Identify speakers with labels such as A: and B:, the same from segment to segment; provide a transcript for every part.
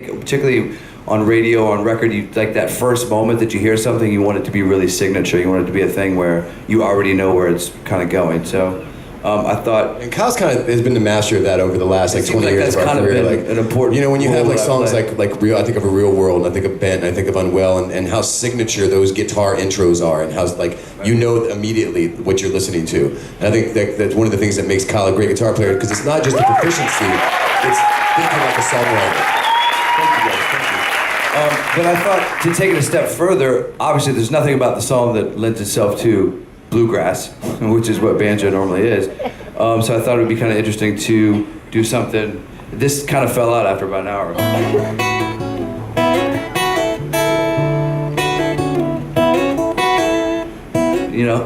A: particularly on radio, on record, you like that first moment that you hear something, you want it to be really signature. You want it to be a thing where you already know where it's kind of going. So I thought,
B: and Kyle's kind of has been the master of that over the last 20 years
A: of our career.
B: Like
A: an important,
B: when you have like songs like Real, I think of A Real World, I think of Bent, I think of Unwell, and how signature those guitar intros are, and how you know immediately what you're listening to. And I think that's one of the things that makes Kyle a great guitar player, because it's not just the proficiency, it's thinking like a songwriter. Thank you guys, thank you.
A: But I thought, to take it a step further, obviously there's nothing about the song that lends itself to bluegrass, which is what banjo normally is. So I thought it would be kind of interesting to do something. This kind of fell out after about an hour.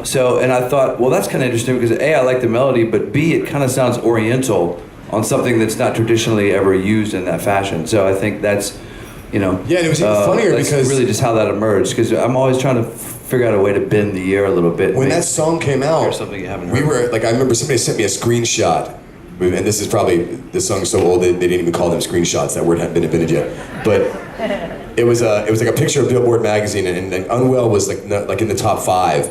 A: So, and I thought, well, that's kind of interesting because A, I like the melody, but B, it kind of sounds oriental on something that's not traditionally ever used in that fashion. So I think that's,
B: Yeah, and it was even funnier because
A: really just how that emerged, because I'm always trying to figure out a way to bend the ear a little bit.
B: When that song came out,
A: something you haven't heard.
B: I remember somebody sent me a screenshot, and this song's so old they didn't even call them screenshots. That word hadn't been invented yet. But it was like a picture of Billboard magazine, and Unwell was like in the top 5,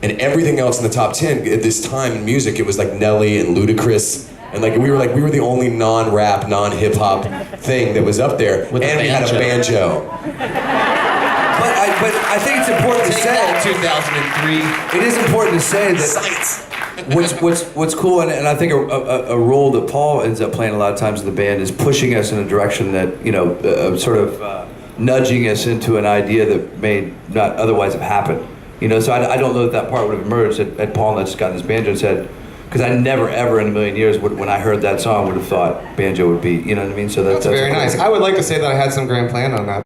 B: and everything else in the top 10 at this time in music, it was like Nelly and Ludacris. And we were the only non-rap, non-hip-hop thing that was up there, and we had a banjo.
A: But I think it's important to say.
C: 2003.
A: It is important to say that
B: Science.
A: what's cool, and I think a role that Paul ends up playing a lot of times in the band is pushing us in a direction that sort of nudging us into an idea that may not otherwise have happened. So I don't know that part would have emerged had Paul not just gotten his banjo and said. Because I never, ever in a million years, when I heard that song, would have thought banjo would be, you know what I mean? So that's
C: very nice. I would like to say that I had some grand plan on that.